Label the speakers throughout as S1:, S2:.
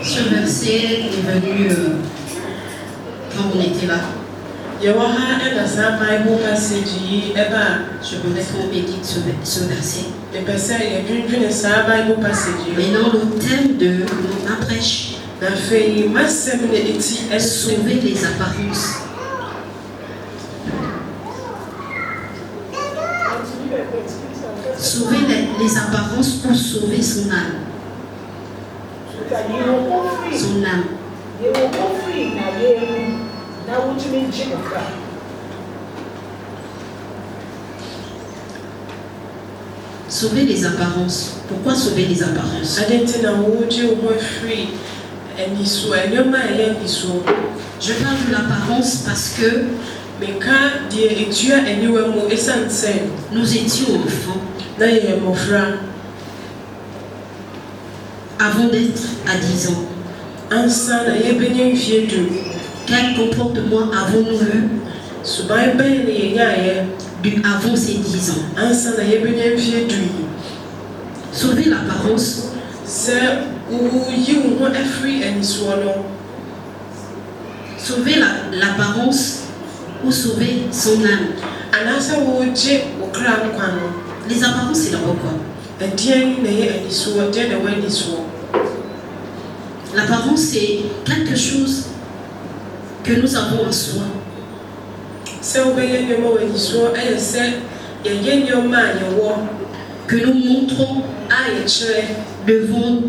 S1: Ce verset est venu quand on était là. Je voudrais qu'on médite ce verset. Maintenant, le thème de ma prêche, sauver les apparences. Sauver les apparences pour sauver son âme. Son âme. Sauver les apparences. Pourquoi sauver les apparences? Je parle de l'apparence parce que nous étions enfants avant d'être à 10 ans. Quel comportement avons-nous eu avant ces 10 ans? Sauver l'apparence. Sauver l'apparence ou sauver son âme. Les apparences, c'est d'abord quoi? L'apparence, c'est quelque chose que nous avons en soi. Que nous montrons devant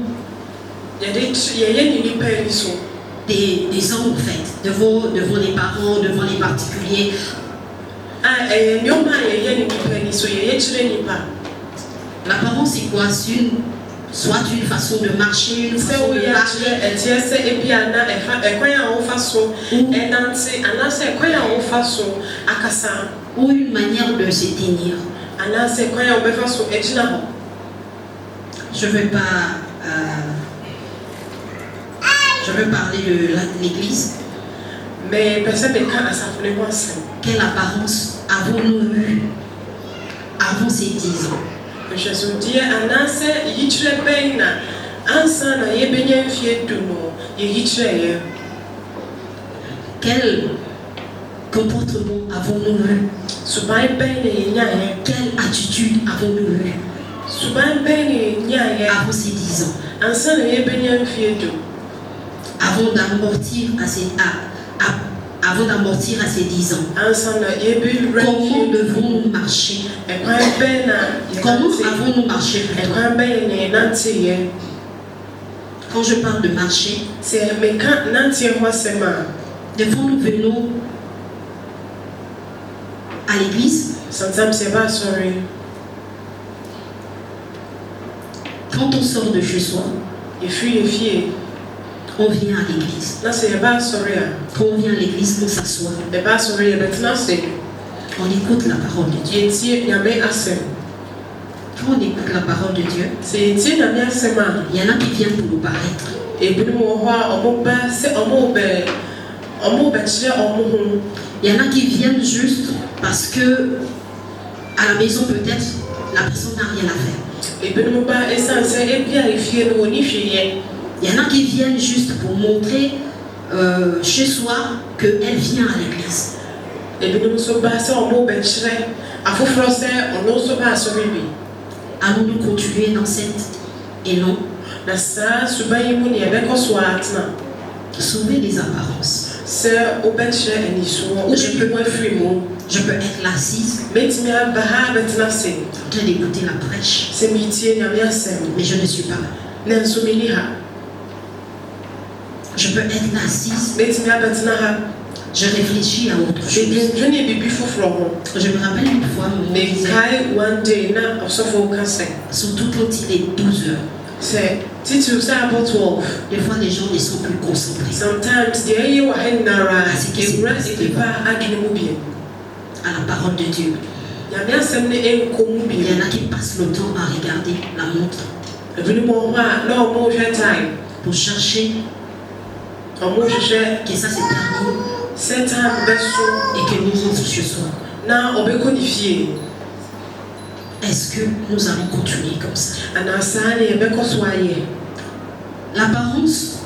S1: des hommes, en fait, devant les parents, devant les particuliers. L'apparence, c'est quoi? Soit une façon de marcher, une façon de parler, ou une manière de se tenir. Je veux parler de l'église. Quelle apparence avons-nous eu avant ces 10 ans? Quel comportement avons-nous eu? Quelle attitude avons-nous eu avant ces 10 ans? Avant d'amortir à ces 10 ans. Comment devons-nous marcher? Comment avons-nous marché? Quand je parle de marcher, des fois nous venons à l'église. Quand on sort de chez soi, on vient à l'église. Quand on vient à l'église, on s'assoit. On écoute la parole de Dieu. Quand on écoute la parole de Dieu, il y en a qui viennent pour nous paraître. Il y en a qui viennent juste parce que à la maison peut-être la personne n'a rien à faire. Il y en a qui viennent juste pour montrer chez soi qu'elle vient à l'église. Allons-nous continuer dans cet élan? Sauver les apparences. Je peux être assise en train d'écouter la prêche, mais je ne suis pas là. Je peux être assise, je réfléchis à autre chose. Je me rappelle une fois, mon disait, surtout quand il est 12 heures. Des fois, les gens ne sont plus concentrés à ce qui se passe à la parole de Dieu. Il y en a qui passent le temps à regarder la montre pour chercher que ça se termine et que nous rentrons chez soi. est-ce que nous allons continuer comme ça? L'apparence.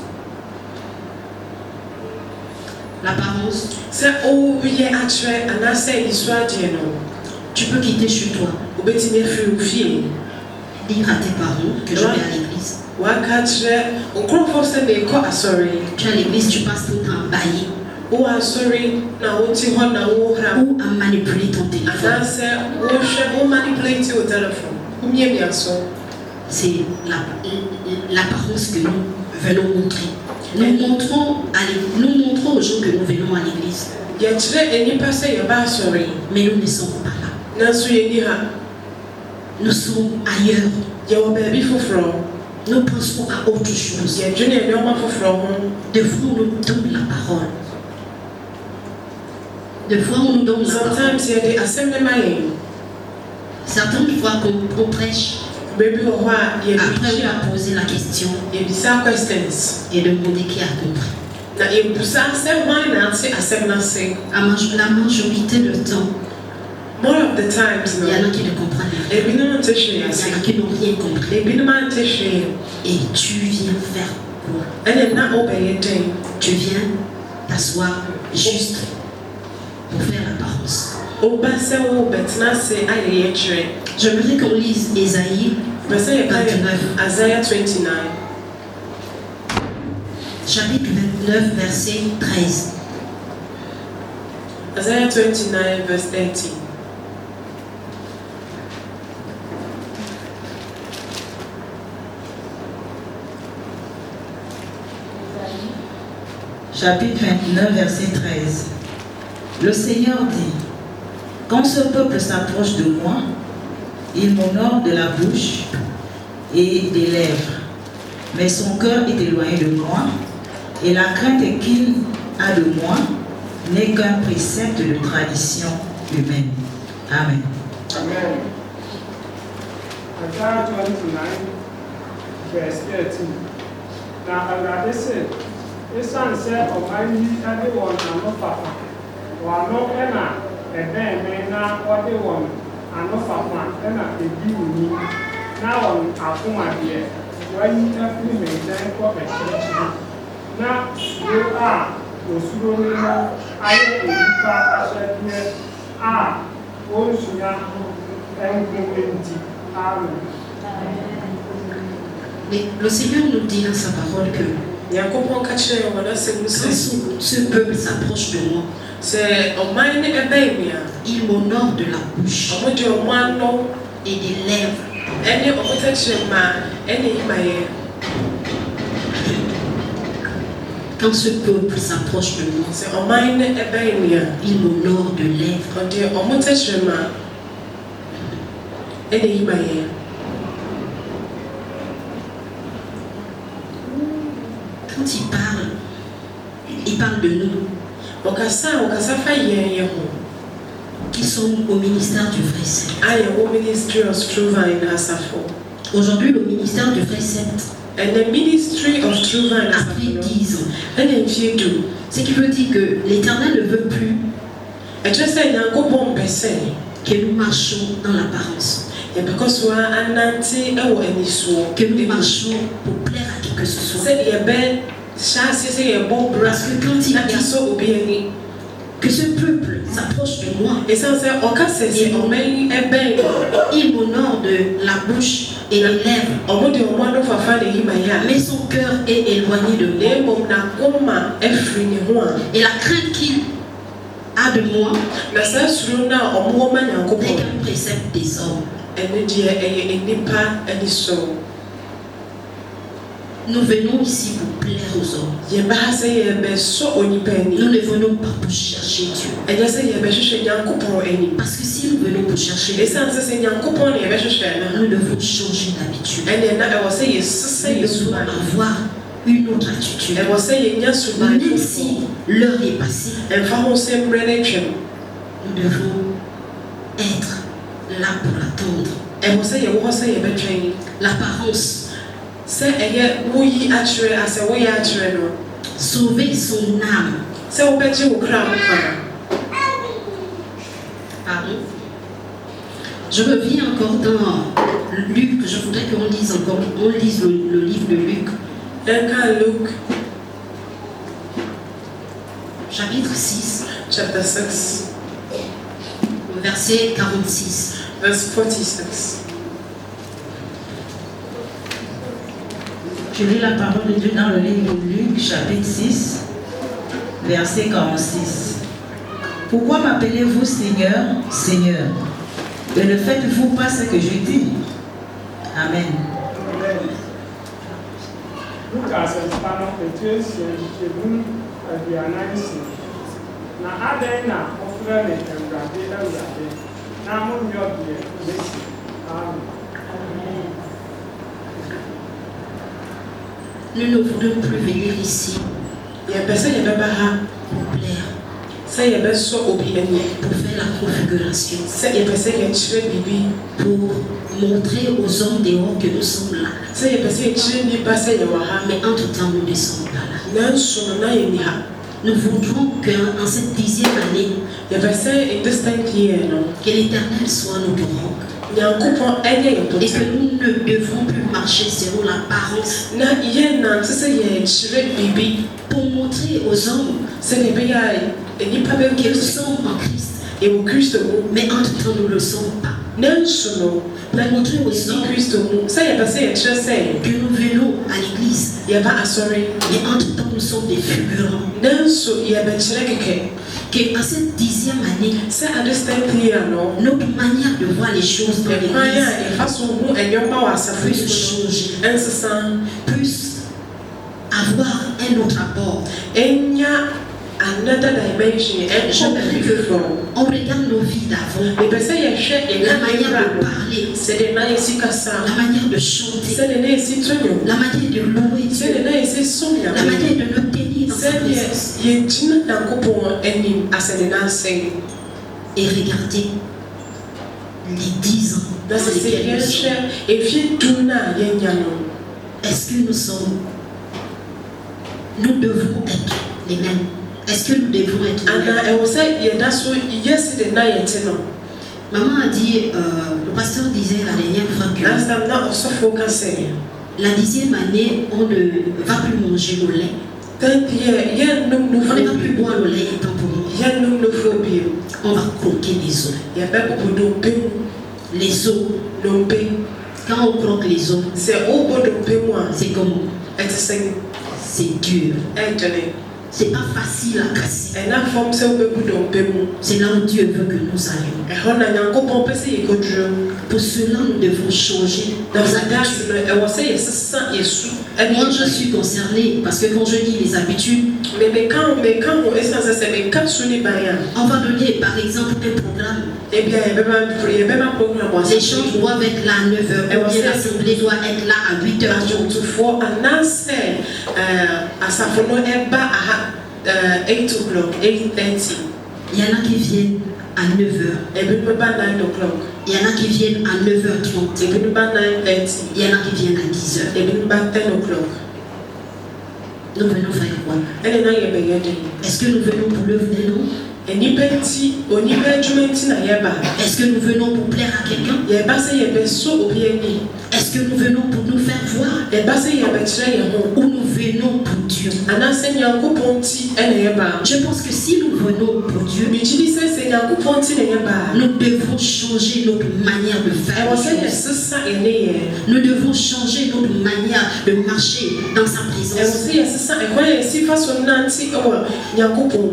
S1: Tu peux quitter chez toi. Dire à tes parents que je vais à l'église. Tu es à l'église, tu passes tout le temps à bailler. Ou à manipuler ton téléphone. C'est l'apparence que nous venons montrer. Nous montrons aux gens que nous venons à l'église. Mais nous ne sommes pas là. Nous sommes ailleurs. Nous pensons à autre chose. Des fois, on nous donne la parole. Des fois, on nous donne la parole. Certaines fois qu'on prêche, après on va poser la question et demander qui a compris. La majorité du temps, il y en a qui ne comprennent rien. Il y en a qui n'ont rien compris. Et tu viens faire quoi? Tu viens t'asseoir juste pour faire l'apparence. J'aimerais qu'on lise Ésaïe 29. Chapitre 29, verset 13.
S2: Isaiah 29, verse 13.
S3: Chapitre 29, verset 13. Le Seigneur dit: quand ce peuple s'approche de moi, il m'honore de la bouche et des lèvres, mais son cœur est éloigné de moi, et la crainte qu'il a de moi n'est qu'un précepte de tradition humaine. Amen.
S4: Amen. Isaiah 29, verse 13. Now, Awurade said, "Esan se ọmọnyi ade wọn ano papa, wọn ẹna ẹbẹn na ọde wọn ano papa ẹna ebi wuni na wọn akoma deɛ wɔyi afiri mɛnkyɛn kɔ akyirikyiri na suro a osuro no ayɛ enipa ahyɛdeɛ a wɔnsua ɛnko enti. Amen.
S1: Mais le Seigneur nous dit dans sa parole que quand ce peuple s'approche de moi, il m'honore de la bouche et des lèvres. Quand ce peuple s'approche de moi, il m'honore de lèvres. Quand il parle de nous qui sommes au ministère du vrai Sept. Aujourd'hui, le ministère du vrai Sept a pris 10 ans. Ce qui veut dire que l'Éternel ne veut plus que nous marchions dans l'apparence. Que nous marchions pour plaire à qui que ce soit. Parce que quand il y a que ce peuple s'approche de moi, il m'honore de la bouche et les lèvres, mais son cœur est éloigné de moi. Et la crainte qu'il a de moi n'est qu'un précepte des hommes. Nous venons ici pour plaire aux hommes. Nous ne venons pas pour chercher Dieu. Parce que si nous venons pour chercher Dieu, nous devons changer d'habitude. Nous devons avoir une autre attitude. Même si l'heure est passée, nous devons être là pour l'attendre. L'apparence. Sauver son âme. Pardon. Je Je reviens encore dans Luc. Je voudrais qu'on lise encore, on lise le livre de Luc.
S2: Luke.
S1: Chapitre 6.
S2: Chapter 6.
S1: Verset 46.
S2: Verse 46.
S3: Je lis la parole de Dieu dans le livre de Luc, chapitre 6, verset 46. Pourquoi m'appelez-vous Seigneur, Seigneur, et ne faites-vous pas ce que je dis? Amen.
S4: Lucas está no petiência de um avianais. Na adena ofrene embrade na munyo de Messi. Amen.
S1: Nous ne voulons plus venir ici pour plaire, pour faire la configuration, pour montrer aux hommes dehors que nous sommes là. Mais entre-temps, nous ne sommes pas là. Nous voudrons qu'en cette 10e année, que l'Éternel soit notre roc. Et que nous ne devons plus marcher selon l'apparence pour montrer aux hommes que nous sommes en Christ. Mais entre-temps, nous ne le sommes pas. Pour montrer aux hommes que nous venons à l'église. Mais entre-temps, nous sommes des figurants. Qu'à cette 10e année, notre manière de voir les choses dans l'église puisse changer, puisse avoir un autre apport. J'aimerais qu'on regarde nos vies d'avant, la manière de parler, la manière de chanter, la manière de louer Dieu, la manière de nous tenir dans sa présence. Et regardez les 10 ans dans lesquels nous sommes. Est-ce que nous sommes, nous devons être les mêmes? Est-ce que nous devons être les mêmes? Maman a dit, le pasteur disait la dernière fois que la 10e année, on ne va plus manger le lait. On ne va plus boire le lait étant pour nous. On va croquer les os. Les os. Quand on croque les os, c'est comment? C'est dur. C'est pas facile à casser. C'est là où Dieu veut que nous allions. Pour cela, nous devons changer nos habitudes. Moi, je suis concernée parce que quand je dis les habitudes, on va donner par exemple un programme. Les gens doivent être là à 9h, ou bien l'assemblée doit être là à 8h30. Il y en a qui viennent à 9h. Il y en a qui viennent à 9h30. Il y en a qui viennent à 10h. Nous venons faire quoi? Est-ce que nous venons pour l'œuvre des noms? Est-ce que nous venons pour plaire à quelqu'un? Est-ce que nous venons pour nous faire voir? Ou nous venons pour Dieu? Je pense que si nous venons pour Dieu, nous devons changer notre manière de faire. Nous devons changer notre manière de marcher dans sa présence.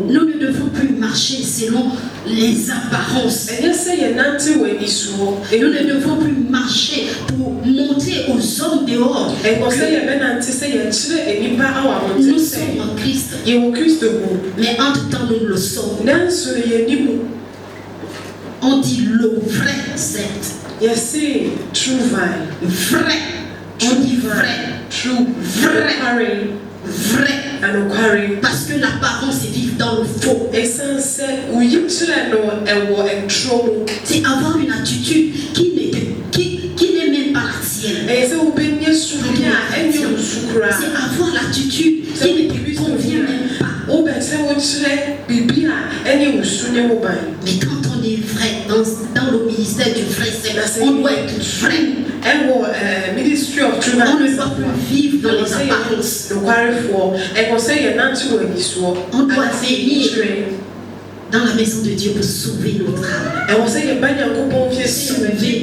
S1: Nous ne devons plus marcher selon les apparences. Nous ne devons plus marcher pour montrer aux hommes dehors que nous sommes en Christ. Mais entre-temps, nous le sommes. On dit le vrai secte. Vrai. On dit vrai. Vrai. Parce que l'apparence est vivre dans le faux. C'est avoir une attitude qui n'est même pas la tienne. C'est avoir l'attitude qui ne te convient même pas. Mais quand on est vrai dans le ministère du vrai secteur, ministry of truth.
S3: On ne doit plus vivre dans les apparences.
S1: On
S3: doit venir dans la maison de Dieu pour sauver notre âme. Sauver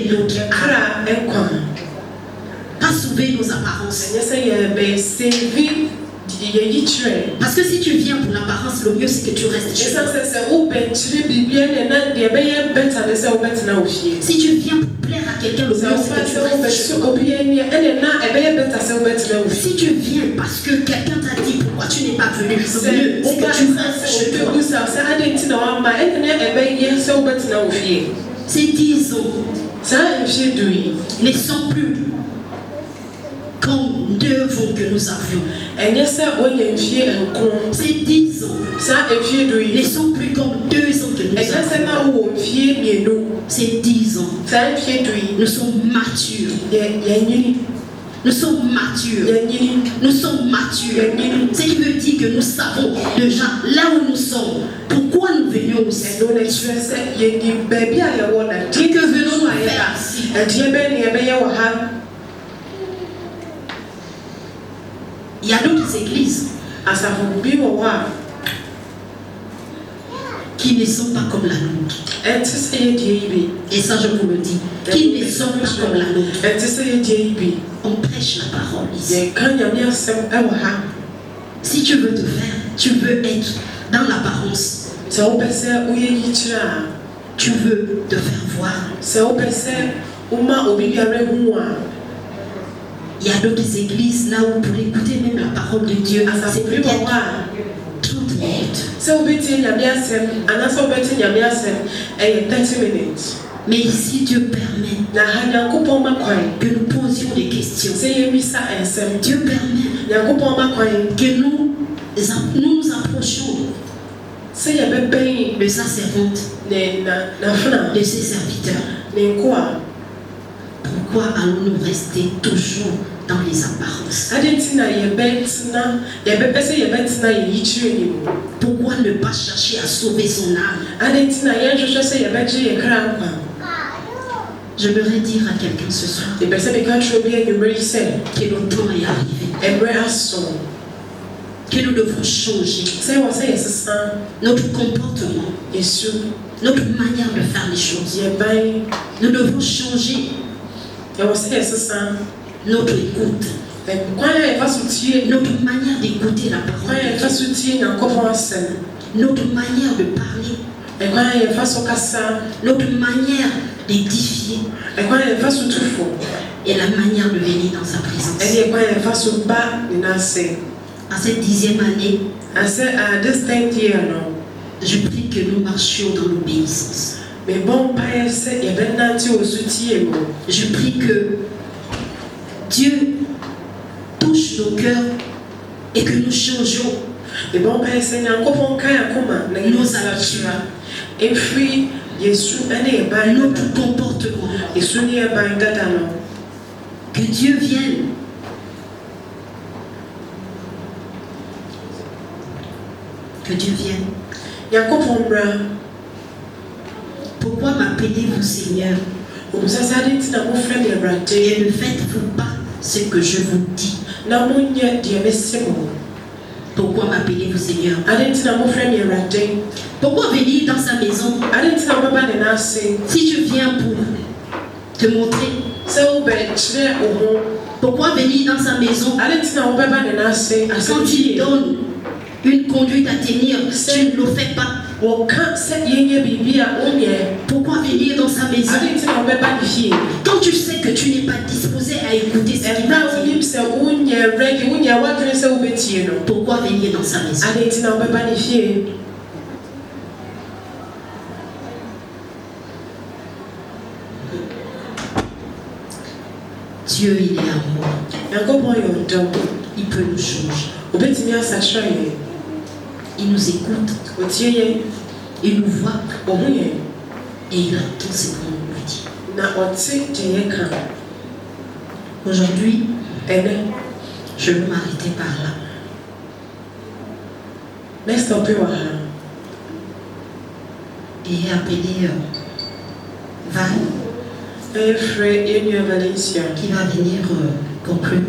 S3: notre âme. Pas sauver nos apparences. Parce que si tu viens pour l'apparence, le mieux c'est que tu restes chez toi. Si tu viens pour plaire à quelqu'un, le mieux c'est que tu restes chez toi. Si tu viens parce que quelqu'un t'a dit pourquoi tu n'es pas venu, le mieux c'est que tu restes chez toi. Ces 10 ans ne sont plus comme 2 ans que nous avions. Ces 10 ans ne sont plus comme 2 ans que nous avions. Ces 10 ans, nous sommes matures. Nous sommes matures. Nous sommes matures. Ce qui veut dire que nous savons déjà là où nous sommes. Pourquoi nous venions ici? Que venons-nous faire ici? Il y a d'autres églises qui ne sont pas comme la nôtre. Et ça, je vous le dis. Qui ne sont pas comme la nôtre. On prêche la parole ici. Si tu veux te faire, tu veux être dans l'apparence. Tu veux te faire voir. Il y a d'autres églises là où pour écouter même la parole de Dieu, c'est peut-être 30 minutes. Mais ici, Dieu permet que nous posions des questions. Dieu permet que nous nous approchions de sa servante, de ses serviteurs. Pourquoi allons-nous rester toujours dans les apparences? Pourquoi ne pas chercher à sauver son âme? J'aimerais dire à quelqu'un ce soir que le temps est arrivé, que nous devons changer notre comportement, notre manière de faire les choses. Nous devons changer notre écoute, notre manière d'écouter la parole, notre manière de parler, notre manière d'édifier et la manière de venir dans sa présence. À cette 10e année, je prie que nous marchions dans l'obéissance. Je prie que Dieu touche nos cœurs et que nous changeons nos habitudes, notre comportement. Que Dieu vienne. Que Dieu vienne. Pourquoi m'appelez-vous Seigneur et ne faites-vous pas ce que je vous dis? Pourquoi m'appelez-vous Seigneur? Pourquoi venir dans sa maison si tu viens pour te montrer? Pourquoi venir dans sa maison quand il donne une conduite à tenir, tu ne le fais pas? Pourquoi venir dans sa maison quand tu sais que tu n'es pas disposé à écouter ce qu'il va dire? Pourquoi venir dans sa maison? Dieu, il est amour. Il peut nous changer. Il nous écoute. Il nous voit. Et il attend ce qu'on lui dit. Aujourd'hui, je veux m'arrêter par là. Et appeler Val qui va venir conclure.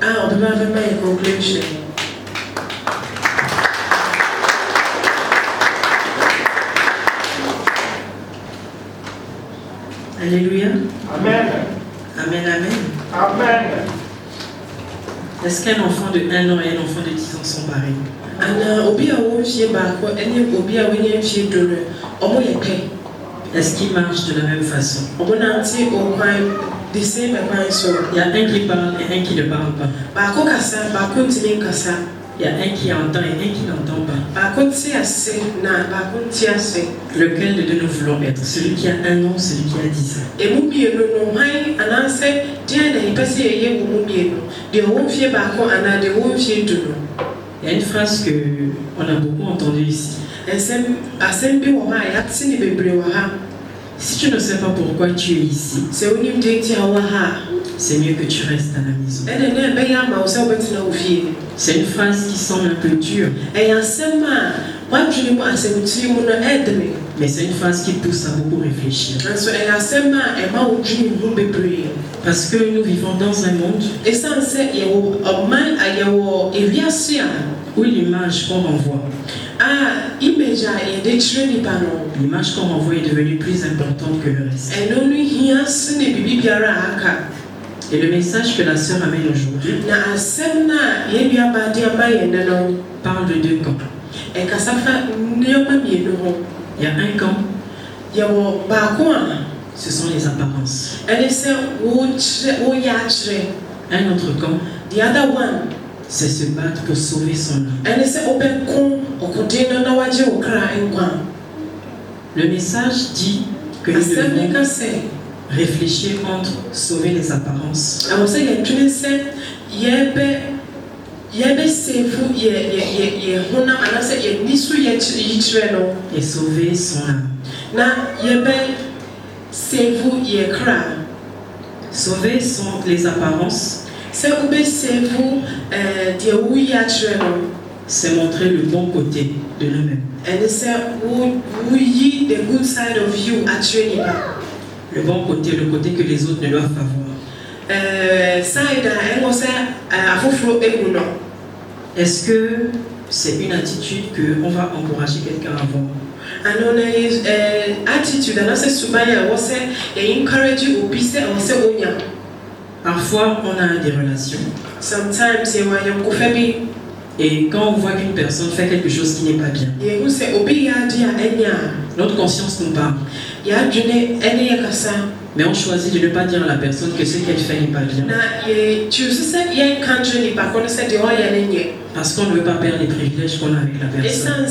S1: On peut pas faire une conclusion.
S3: Alléluia.
S4: Amen.
S3: Amen, amen.
S4: Amen.
S3: Est-ce qu'un enfant de 1 an et un enfant de 10 ans sont pareils? Est-ce qu'ils marchent de la même façon? Il y a un qui parle et un qui ne parle pas. Il y a un qui entend et un qui n'entend pas. Lequel de deux nous voulons être? Celui qui a 1 an ou celui qui a 10 ans? Il y a une phrase qu'on a beaucoup entendue ici. Si tu ne sais pas pourquoi tu es ici, c'est mieux que tu restes à la maison. C'est une phrase qui semble un peu dure, mais c'est une phrase qui pousse à beaucoup réfléchir. Parce que nous vivons dans un monde où l'image qu'on renvoie, l'image qu'on renvoie est devenue plus importante que le reste. Et le message que la sœur amène aujourd'hui parle de 2 camps. Il y a un camp, ce sont les apparences. Un autre camp, c'est se battre pour sauver son âme. Le message dit que nous devons réfléchir entre sauver les apparences et sauver son âme. Sauver les apparences, c'est montrer le bon côté de nous-mêmes. Le bon côté, le côté que les autres ne doivent pas voir. Est-ce que c'est une attitude qu'on va encourager quelqu'un à avoir? Parfois, on a des relations. Et quand on voit qu'une personne fait quelque chose qui n'est pas bien, notre conscience nous parle. Mais on choisit de ne pas dire à la personne que ce qu'elle fait n'est pas bien. Parce qu'on ne veut pas perdre les privilèges qu'on a avec la personne.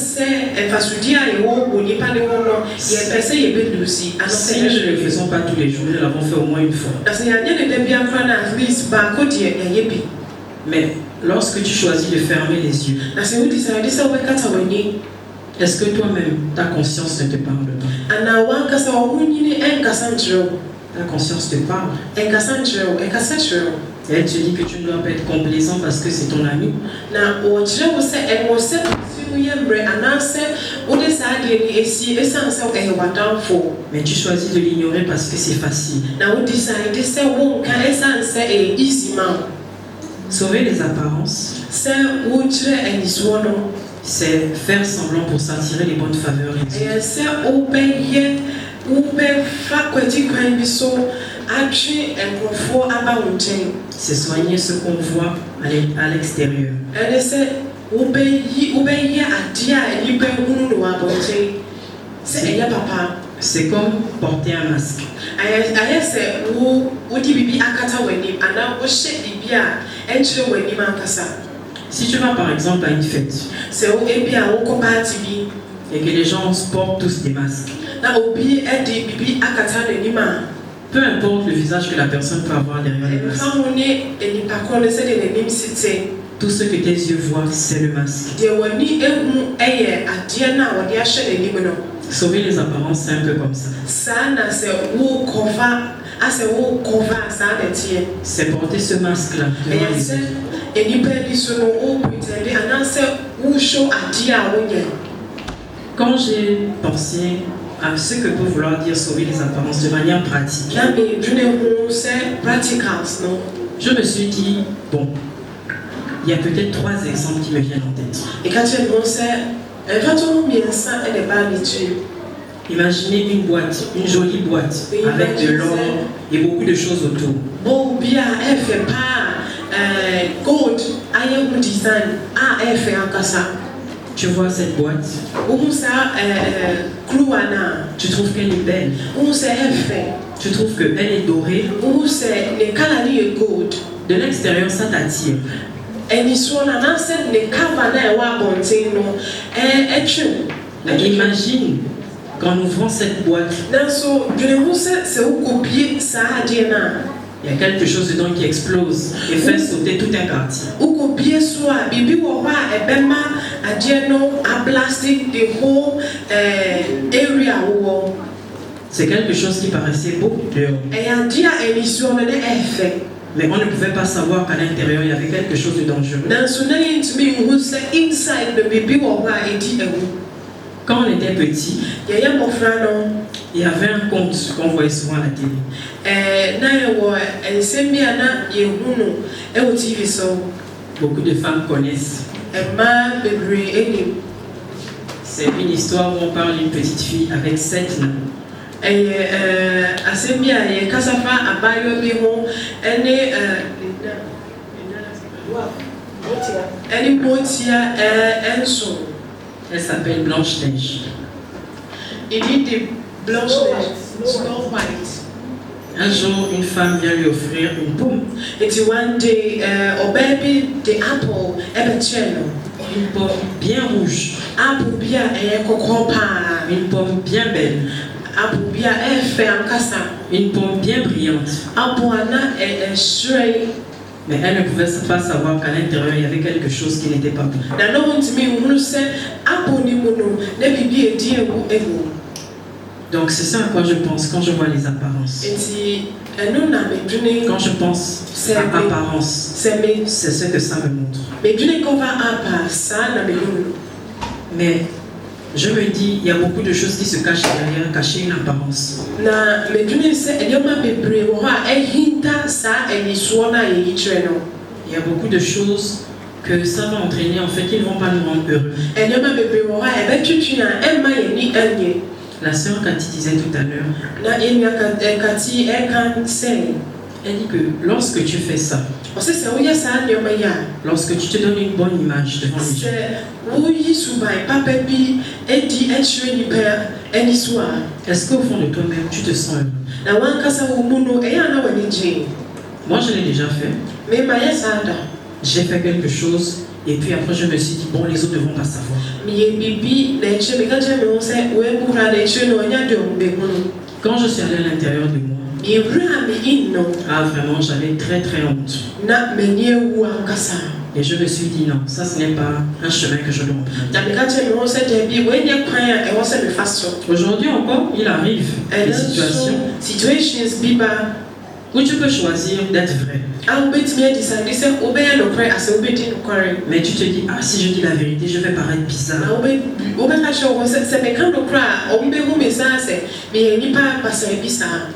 S3: Si nous ne le faisons pas tous les jours, nous l'avons fait au moins une fois. Mais lorsque tu choisis de fermer les yeux, est-ce que toi-même, ta conscience ne te parle pas? Ta conscience te parle. Et elle te dit que tu ne dois pas être complaisant parce que c'est ton ami. Mais tu choisis de l'ignorer parce que c'est facile. Sauver les apparences, c'est faire semblant pour s'attirer les bonnes faveurs. C'est soigner ce qu'on voit à l'extérieur. C'est comme porter un masque. Si tu vas par exemple à une fête et que les gens portent tous des masques, peu importe le visage que la personne peut avoir derrière le masque, tout ce que tes yeux voient, c'est le masque. Sauver les apparences, c'est un peu comme ça. C'est porter ce masque-là devant les autres. Quand j'ai pensé à ce que peut vouloir dire sauver les apparences de manière pratique, je me suis dit, bon, il y a peut-être 3 exemples qui me viennent en tête. Imaginez une boîte, une jolie boîte, avec de l'or et beaucoup de choses autour. Tu vois cette boîte, tu trouves qu'elle est belle, tu trouves qu'elle est dorée, de l'extérieur ça t'attire. Imagine qu'en ouvrant cette boîte, il y a quelque chose dedans qui explose et fait sauter tout un quartier. C'est quelque chose qui paraissait beau dehors. Mais on ne pouvait pas savoir qu'à l'intérieur il y avait quelque chose de dangereux. Quand on était petit, il y avait un conte qu'on voyait souvent à la télé. Beaucoup de femmes connaissent. C'est une histoire où on parle d'une petite fille avec 7 nains. Elle s'appelle Blanche-Neige.
S1: Il dit de Blanche-Neige, Snow White.
S3: Un jour, une femme vient lui offrir une pomme.
S1: It's one day, baby, the apple,
S3: une pomme bien rouge.
S1: Apple bien
S3: une pomme bien belle. Une pomme bien brillante. Mais elle ne pouvait pas savoir qu'à l'intérieur il y avait quelque chose qui n'était pas bon. Donc c'est ça à quoi je pense quand je vois les apparences. Quand je pense à apparence, c'est ce que ça me montre. Mais je me dis, il y a beaucoup de choses qui se cachent derrière, cacher une apparence.
S1: Il
S3: y a beaucoup de choses que ça va entraîner, en fait, qui ne vont pas nous rendre heureux. La sœur Cathy disait tout à l'heure, elle dit que lorsque tu fais ça, lorsque tu te donnes une bonne image devant les gens, est-ce qu'au fond de toi-même tu te sens heureux? Moi je l'ai déjà fait. J'ai fait quelque chose et puis après je me suis dit bon, les autres ne vont pas savoir. Quand je suis allée à l'intérieur de moi, vraiment j'avais très très honte. Et je me suis dit non, ça ce n'est pas un chemin que je dois emprunter. Aujourd'hui encore, il arrive des situations où tu peux choisir d'être vrai. Mais tu te dis, ah si je dis la vérité, je vais paraître bizarre.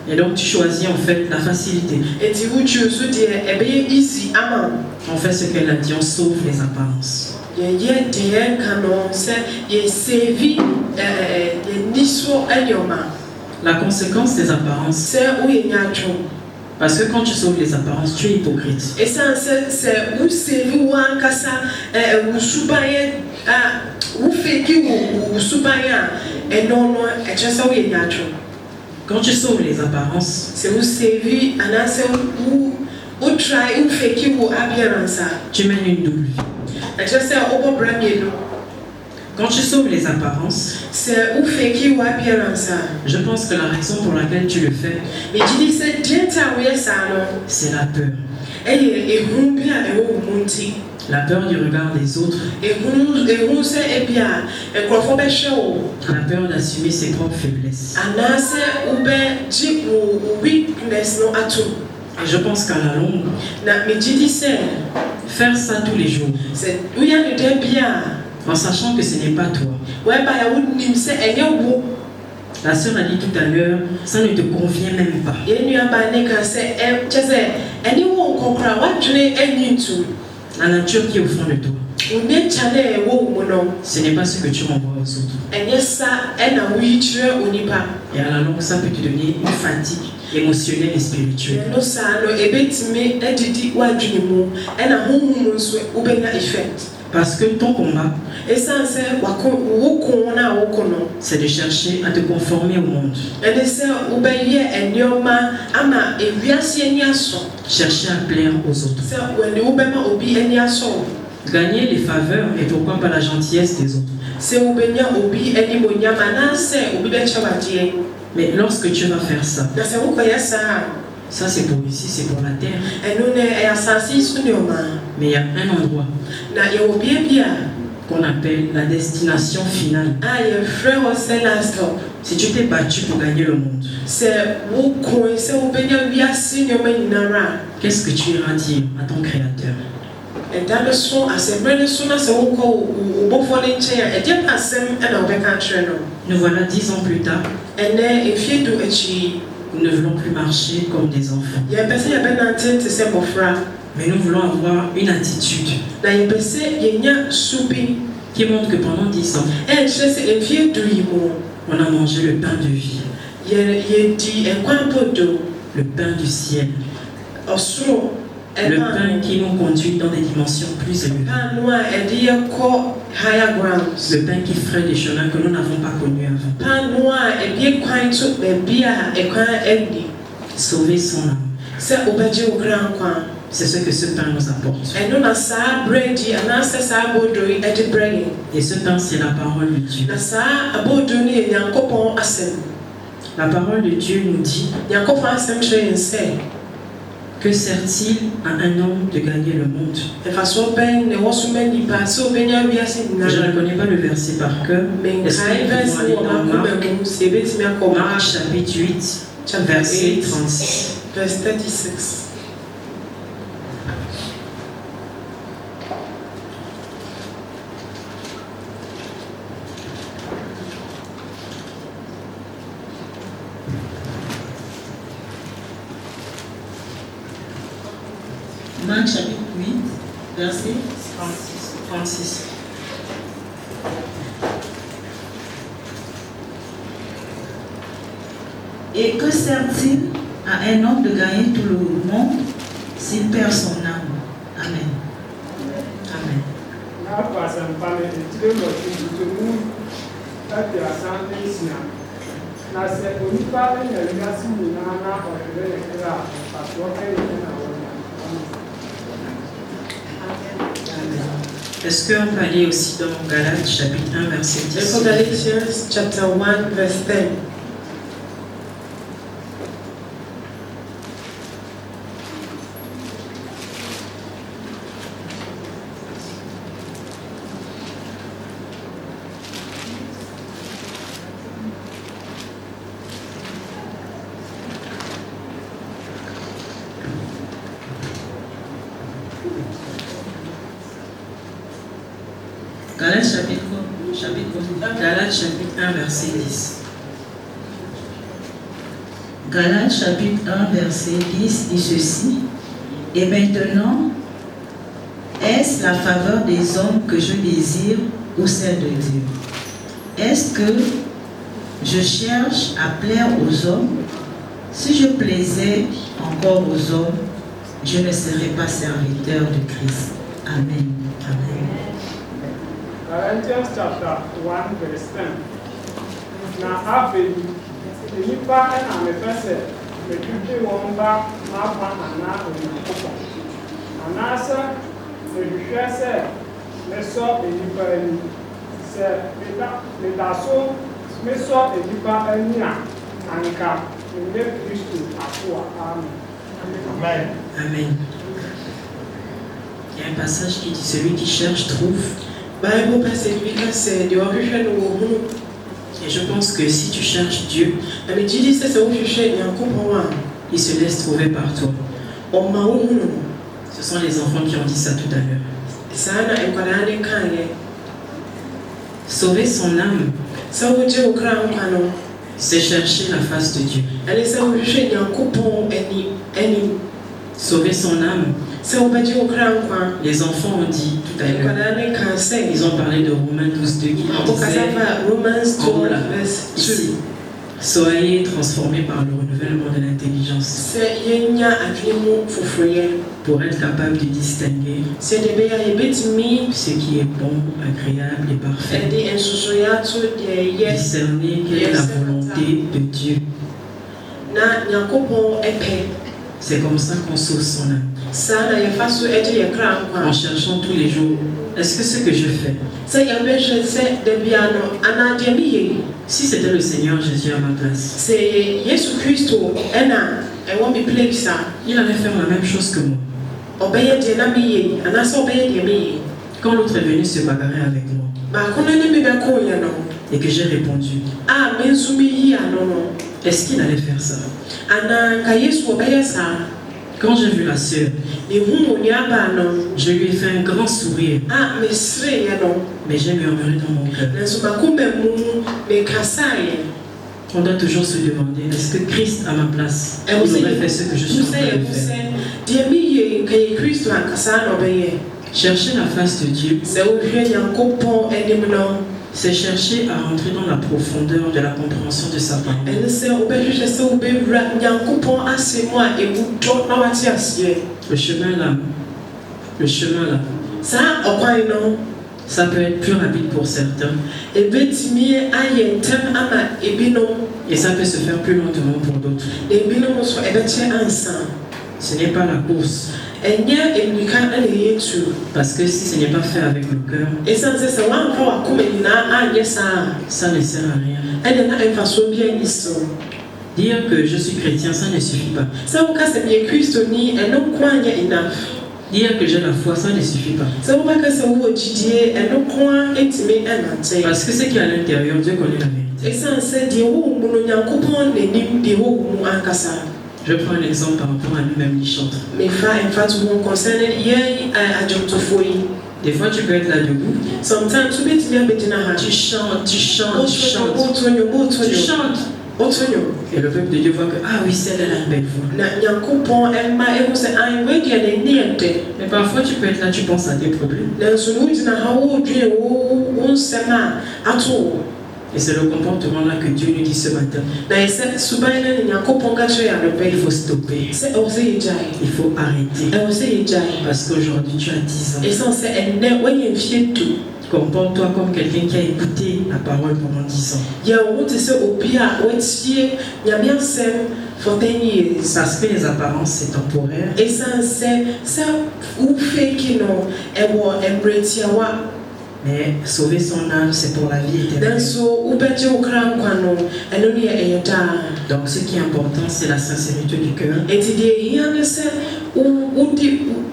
S3: Et donc tu choisis en fait la facilité. On fait ce qu'elle a dit, on sauve les apparences. La conséquence des apparences, parce que quand tu sauves les apparences, tu es hypocrite. Quand tu sauves les apparences, tu mènes une double vie. Quand tu sauves les apparences, je pense que la raison pour laquelle tu le fais, c'est la peur. La peur du regard des autres. La peur d'assumer ses propres faiblesses. Et je pense qu'à la longue, faire ça tous les jours, En sachant que ce n'est pas toi. La sœur a dit tout à l'heure, ça ne te convient même pas. La nature qui est au fond de toi, ce n'est pas ce que tu renvoies aux autres. Et à la longue, ça peut te donner une fatigue émotionnelle et spirituelle. Parce que ton combat, c'est de chercher à te conformer au monde. Chercher à plaire aux autres. Gagner les faveurs et pourquoi pas la gentillesse des autres. Mais lorsque tu vas faire ça, ça c'est pour ici, c'est pour la terre. Mais il y a un endroit qu'on appelle la destination finale. Si tu t'es battu pour gagner le monde, qu'est-ce que tu iras dire à ton Créateur? Nous voilà 10 ans plus tard. Nous ne voulons plus marcher comme des enfants. Mais nous voulons avoir une attitude qui montre que pendant 10 ans, on a mangé le pain de vie, le pain du ciel, le pain qui nous conduit dans des dimensions plus élevées, le pain qui ferait des chemins que nous n'avons pas connus avant. Sauver son âme. C'est ce que ce pain nous apporte. Et ce pain, c'est la parole de Dieu. La parole de Dieu nous dit: que sert-il à un homme de gagner le monde? Je ne connais pas le verset par cœur. Est-ce que nous pouvons aller dans Marc chapitre 8, verset 36.
S5: Marc chapitre 8, verset
S3: 36.
S5: Et que sert-il à un homme de gagner tout le monde s'il perd son âme? Amen. Amen.
S3: Est-ce qu'on peut aller aussi dans Galates chapitre 1 verset 10?
S1: Galatians chapter 1 verse 10.
S3: Galates chapitre 1 verset 10.
S5: Galates chapitre 1 verset 10 dit ceci: et maintenant, est-ce la faveur des hommes que je désire ou celle de Dieu? Est-ce que je cherche à plaire aux hommes? Si je plaisais encore aux hommes, je ne serais pas serviteur de Christ. Amen. Amen.
S4: Galatians chapter 1 verse 10. Na afei, nipa na mepese metwitwe wɔn ba n'afa anaa onyankopɔn. Anaasɛ mehwehwɛ sɛ mesɔ nipa ani. Sɛ meda so mesɔ nipa ani a anka mene Kristo afoa. Amen. Amen.
S3: Amen. Il y a un passage qui dit: celui qui cherche trouve. Et je pense que si tu cherches Dieu, il se laisse trouver par toi. Ce sont les enfants qui ont dit ça tout à l'heure.
S5: Sauver son âme,
S1: sɛ wogye wo kra nkwa no
S5: c'est chercher la face de Dieu.
S1: ɛne sɛ wohwehwɛ Nyankopɔn anim.
S5: Sauver son âme.
S1: Sɛ wobɛgye wo kra nkwa.
S5: Les enfants ont dit tout à l'heure.
S1: Nkwadaa ne ka sɛ.
S5: Ils ont parlé de Romains 12:2 qui disait
S1: Romans 12 verse 2.
S5: Ici, soyez transformés par le renouvellement de l'intelligence
S1: Sɛ yɛnya adwene mu foforɔeɛ.
S5: pour être capable de distinguer
S1: Sɛ de bɛyɛ a yɛbɛtumi
S5: ce qui est bon, agréable et parfait.
S1: ɛde nsusueɛ ato deɛ ɛyɛ.
S5: Discerner quelle est la volonté de Dieu.
S1: Na Nyankopɔn ɛpɛ.
S5: C'est comme ça qu'on sauve son âme.
S1: Saa na yɛfa so ɛgye yɛ kra nkwa.
S5: En cherchant tous les jours, est-ce que ce que je fais,
S1: Sɛ yɛbɛhwɛ sɛ da biara no anaa deɛ meyɛ
S5: si c'était le Seigneur Jésus à ma place,
S1: sɛ Yesu Kristo ɛna ɛwɔ me place a
S5: il allait faire la même chose que moi.
S1: ɔbɛyɛ deɛ na meyɛ anaasɛ ɔbɛyɛ deɛ meyɛ.
S5: Quand l'autre est venu se bagarrer avec moi
S1: Baako no ne me bɛkɔɔyɛ no
S5: et que j'ai répondu,
S1: a me nso meyi ano no
S5: est-ce qu'il allait faire ça?
S1: anaa nka Yesu ɔbɛyɛ saa.
S5: Quand j'ai vu la sœur,
S1: Mehu wo nuabaa no
S5: je lui ai fait un grand sourire,
S1: a mesereeɛ no
S5: mais j'ai murmuré dans mon cœur.
S1: nanso makoma mu mekasaeɛ.
S5: On doit toujours se demander, est-ce que Christ à ma place, il aurait fait ce que je suis en train de faire?
S1: Deɛ meyɛ nka yɛ Kristo ankasa na ɔbɛyɛ.
S5: Chercher la face de Dieu,
S1: Sɛ wohwɛ Nyankopɔn anim no
S5: c'est chercher à rentrer dans la profondeur de la compréhension de sa parole.
S1: ɛne sɛ wobɛhwehwɛ sɛ wobɛwura Nyankopɔn ase mu a ɛmu dɔ na wate aseɛ.
S5: Le chemin là,
S1: Saa ɔkwan no
S5: ça peut être plus rapide pour certains
S1: ɛbɛtumi ayɛ ntɛm ama ebinom
S5: et ça peut se faire plus lentement pour d'autres.
S1: na ebinom nso ɛbɛkyɛ ansa.
S5: Ce n'est pas la course,
S1: Ɛnyɛ emirika ɛna ɛyɛ tu.
S5: parce que si ce n'est pas fait avec le cœur,
S1: Ɛsiane sɛ sɛ woamfa w'akoma nyinaa anyɛ saa
S5: ça ne sert à rien.
S1: a ɛdeɛ na mfasoɔ bi ani so.
S5: Dire que je suis chrétien, ça ne suffit pas.
S1: Sɛ woka sɛ meyɛ Kristoni ɛno nko anyɛ enough.
S5: Dire que j'ai la foi, ça ne suffit pas.
S1: Sɛ wobɛka sɛ wowɔ gyidie ɛno nko a ntumi ɛnante.
S5: Parce que ce qui est à l'intérieur, Dieu connaît la vérité.
S1: Ɛsiane sɛ deɛ wowɔ mu no Nyankopɔn n'anim deɛ wowɔ mu ankasa.
S5: Je prends un exemple par rapport à nous-mêmes, les chantres.
S1: Mefa mfatoho concerning yɛn adwomtofoɔ yi.
S5: Des fois, tu peux être là debout,
S1: Sometimes wobɛtumi abɛgyina ha.
S5: tu chantes, tu chantes, tu chantes,
S1: Wotonyo
S5: tu chantes.
S1: wotonyo.
S5: Et le peuple de Dieu voit que, ah oui, celle-là a une belle voix.
S1: Na Nyankopɔn ɛma ɛhu sɛ wei deɛ n'ani ɛdɛ.
S5: Mais parfois, tu peux être là, tu penses à tes problèmes.
S1: Nanso no wogyina ha wodwene wo nsɛm a ato wo.
S5: Et c'est le comportement là que Dieu nous dit ce matin.
S1: Na ɛsɛ suban no ne Nyankopɔn ka kyerɛ yɛ anɔpɛ
S5: Il
S1: yi.
S5: faut stopper,
S1: Sɛ ɛwɔ sɛ yɛgyae.
S5: il faut arrêter.
S1: Ɛwɔ sɛ yɛgyae.
S5: Parce qu'aujourd'hui, tu as 10 ans.
S1: Ɛsiane sɛ ɛnnɛ woanya mfie du.
S5: Comporte-toi comme quelqu'un qui a écouté la parole pendant 10 ans.
S1: Yɛwɔ wo te sɛ obi a watie Nyame asɛm for 10 years.
S5: Parce que les apparences, c'est temporaire.
S1: Ɛsiane sɛ wo fake no ɛwɔ mmerɛ tiawa.
S5: Mais sauver son âme, c'est pour la vie éternelle.
S1: Nanso wobɛgye wo kra nkwa no ɛno ne ɛyɛ daa.
S5: Donc ce qui est important, c'est la sincérité du cœur.
S1: Enti deɛ ɛhia ne sɛ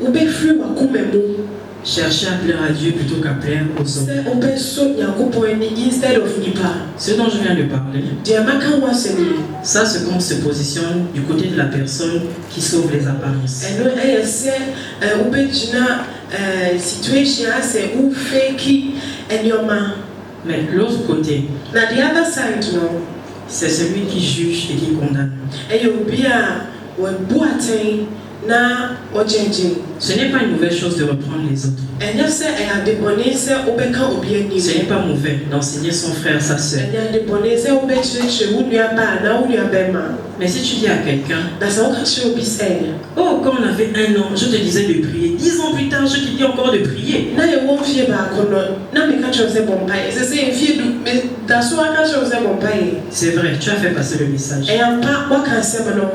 S1: wobɛfiri w'akoma mu.
S5: Chercher à plaire à Dieu plutôt qu'à plaire aux hommes.
S1: Sɛ wobɛsɔ Nyankopɔn ani instead of nipa.
S5: Ce dont je viens de parler,
S1: Deɛ maka ho asɛm yi.
S5: ça c'est quand on se positionne du côté de la personne qui sauve les apparences.
S1: Ɛno ɛyɛ sɛ wobɛgyina situation a sɛ wofeki nneɛma.
S5: Mais l'autre côté,
S1: Na the other side no
S5: c'est celui qui juge et qui condamne.
S1: ɛyɛ obi a wɔbu atɛn na ɔgyegye.
S5: Ce n'est pas une mauvaise chose de reprendre les autres.
S1: Ɛnyɛ sɛ ɛyɛ adebɔne sɛ wobɛka obi anim.
S5: Ce n'est pas mauvais d'enseigner son frère, sa soeur.
S1: Ɛnyɛ adebɔne sɛ wobɛkyerɛkyerɛ wo nuabaa na wo nuabɛrima.
S5: Mais si tu dis à quelqu'un,
S1: Na sɛ woka kyerɛ obi sɛ
S5: oh, quand on avait 1 an, je te disais de prier. 10 ans plus tard, je te dis encore de prier.
S1: na yɛwɔ mfie baako no na meka kyerɛ sɛ bɔ mpaeɛ. Ɛsɛ sɛ mfie du da so aka kyerɛ sɛ bɔ mpaeɛ.
S5: C'est vrai, tu as fait passer le message.
S1: Ɛyɛ ampa woaka asɛm no.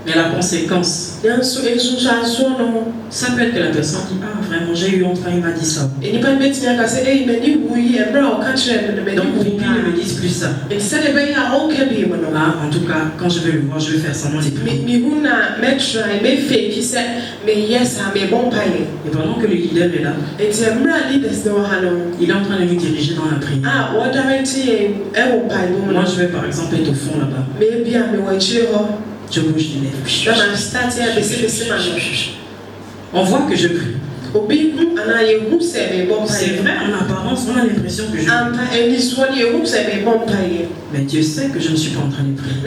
S5: Mais la conséquence,
S1: Nanso nsunsuansoɔ no
S5: ça peut être que la personne dit, ah vraiment, j'ai eu honte quand il m'a dit ça.
S1: nnipa no bɛtumi aka sɛ ei m'ani wu yi ɛberɛ a ɔka kyerɛ me no m'ani
S5: Donc
S1: wu
S5: pour
S1: yi
S5: lui, ne me disent plus ça.
S1: nti sɛdeɛ ɛbɛyɛ a ɔnka bio mu no
S5: Ah, en tout cas, quand je vais le voir, je vais faire semblant de prier.
S1: mehu na mɛtrae mɛfeki sɛ meyɛ saa mebɔ mpaeɛ.
S5: Et pendant que le leader est là,
S1: Nti mmerɛ a leaders no wɔ ha no
S5: il est en train de nous diriger dans la prière.
S1: a wɔdarete yɛn ɛwɔ mpaebɔ mu
S5: Moi,
S1: no
S5: je vais par exemple être au fond là-bas.
S1: meebi a mewɔ akyire hɔ
S5: Je bouge les
S1: na
S5: lèvres.
S1: mastarte abɛsibɛsi ma no.
S5: On voit que je prie. C'est vrai, en apparence, on a l'impression que je prie. Mais Dieu sait que je ne suis pas en train de prier.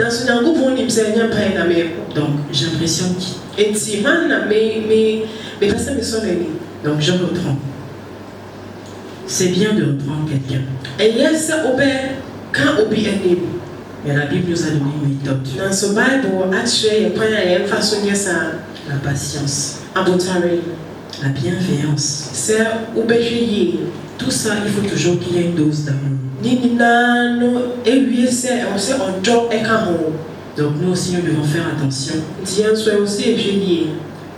S5: Donc, j'ai l'impression qu'il... Donc, je reprends. C'est bien de reprendre quelqu'un. Mais la Bible nous a donné une méthode. La patience. La bienveillance. Tout ça, il faut toujours qu'il y ait une dose d'amour. Donc nous aussi, nous devons faire attention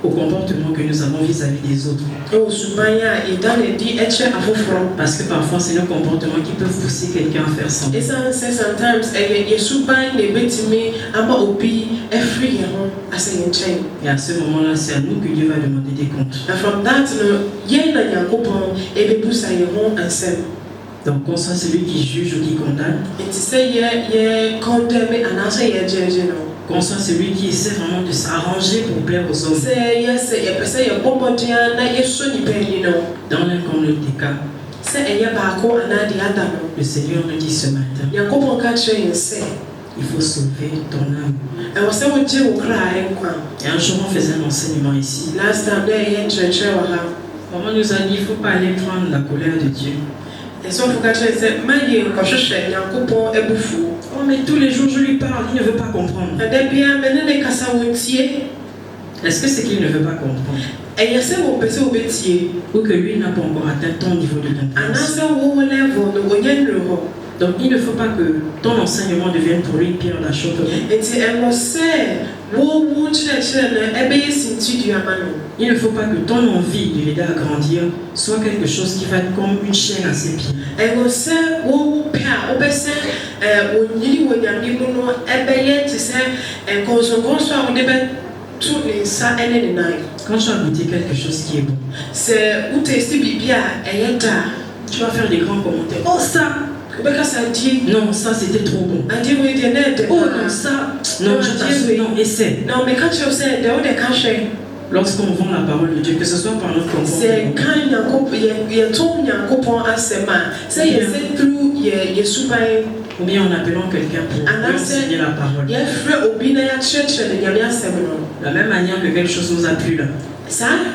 S5: au comportement que nous avons vis-à-vis des autres. Parce que parfois, c'est nos comportements qui peuvent pousser quelqu'un à faire ça. Et à ce moment-là, c'est à nous que Dieu va demander des comptes. Donc, qu'on soit celui qui juge ou qui condamne, qu'on soit celui qui essaie vraiment de s'arranger pour plaire aux hommes. Dans l'un comme l'autre des cas, le Seigneur nous dit ce matin, il faut sauver ton âme. Et un jour, on faisait un enseignement ici. Maman nous a dit, il ne faut pas aller prendre la colère de Dieu. Oh, mais tous les jours je lui parle, il ne veut pas comprendre. Est-ce que c'est qu'il ne veut pas comprendre? Ou que lui n'a pas encore atteint ton niveau de compréhension? Donc il ne faut pas que ton enseignement devienne pour lui une pierre d'achoppement. Il ne faut pas que ton envie de l'aider à grandir soit quelque chose qui va être comme une chaîne à ses pieds. Quand tu as goûté quelque chose qui est bon, tu vas faire des grands commentaires. Oh ça! Non, ça c'était trop bon. Oh non, ça, non, je t'assure, non, essaie. Lorsqu'on vend la parole de Dieu, que ce soit par notre comportement, ou bien en appelant quelqu'un pour lui enseigner la parole. De la même manière que quelque chose nous a plu là,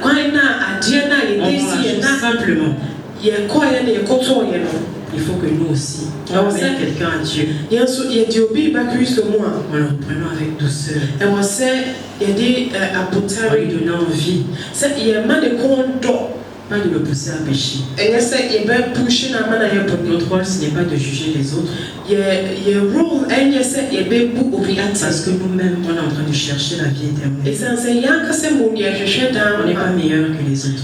S5: on vend la chose simplement. Il faut que nous aussi, on amène quelqu'un à Dieu, en le reprenant avec douceur, en lui donnant envie, pas de le pousser à pécher. Notre rôle, ce n'est pas de juger les autres, parce que nous-mêmes, on est en train de chercher la vie éternelle. On n'est pas meilleur que les autres.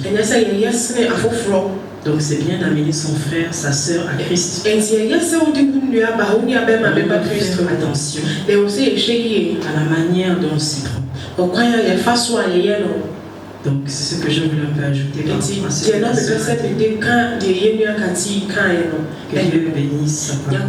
S5: Donc c'est bien d'amener son frère, sa sœur à Christ. Attention à la manière dont on s'y prend. Donc c'est ce que je voulais un peu ajouter par rapport à ce que Dieu bénisse sa parole.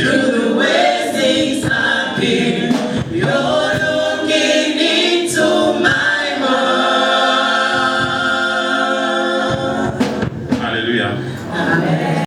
S6: Through the ways things have been.